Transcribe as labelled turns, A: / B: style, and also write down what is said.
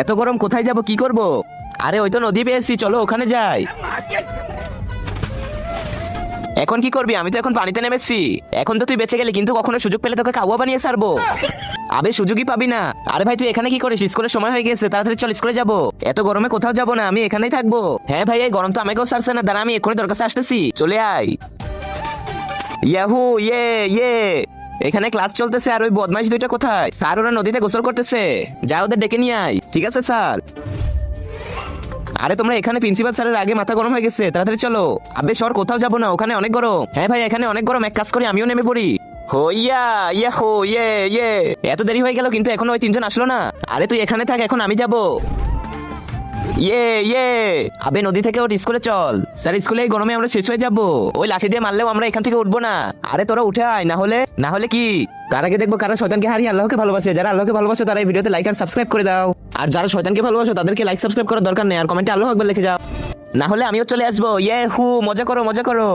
A: এত গরম কোথায় যাব কি করব? আরে ওই তো নদী পেয়েছি, চলো ওখানে যাই। এখন কি করবি? আমি তো এখন পানিতে নেমেছি। এখন তো তুই বেঁচে গেলি, কিন্তু কখনো সুযোগ পেলে তোকে কাউয়া বানিয়ে ছাড়বো। আবে সুযোগই পাবি না। আরে ভাই তুই এখানে কি করিস? স্কুলের সময় হয়ে গেছে, তাড়াতাড়ি চল, স্কুলে যাবো। এত গরমে কোথাও যাবো না, আমি এখানেই থাকবো। হ্যাঁ ভাই, এই গরম তো আমাকেও ছাড়ছে না। দাঁড়া, আমি এক্ষুনি তোর কাছে আসতেছি, চলে আয়। ইয়াহু ইয়ে ইয়ে। এখানে ক্লাস চলতেছে, আর ওই বদমাইশ দুইটা কোথায়? স্যার ওরা নদীতে গোসল করতেছে, যা ওদের ডেকে নিয়ে আয়। ঠিক আছে স্যার। আরে তোমরা এখানে, প্রিন্সিপাল স্যারের আগে মাথা গরম হয়ে গেছে, তাড়াতাড়ি চলো। আবে সর, কোথাও যাবো না, ওখানে অনেক গরম। হ্যাঁ ভাই এখানে অনেক গরম, এক কাজ করি আমিও নেমে পড়ি। হো ইয়া ইয়া হো ইয়ে ইয়ে। এত দেরি হয়ে গেল, কিন্তু এখনো ওই তিনজন আসলো না। আরে তুই এখানে থাক, এখন আমি যাবো। ইয়ে ইয়ে। আবে নদী থেকে ওঠ, স্কুলে চল। স্যার স্কুলে এই গরমে আমরা শেষ হয়ে যাবো। ওই লাঠি দিয়ে মারলেও আমরা এখান থেকে উঠবো না। আরে তোরা উঠে আয়, না হলে কি? তার আগে দেখবো কারা শয়তানকে হারিয়ে আল্লাহকে ভালোবাসে। যারা আল্লাহকে ভালোবাসে তারা এই ভিডিওতে লাইক আর সাবস্ক্রাইব করে দাও। আর যারা শয়তানকে ভালোবাসো তাদেরকে লাইক সাবস্ক্রাইব করার দরকার নেই, আর কমেন্টে আল্লাহু আকবার লিখে যাও। না হলে আমিও চলে আসবো। ইয়ে হু, মজা করো মজা করো।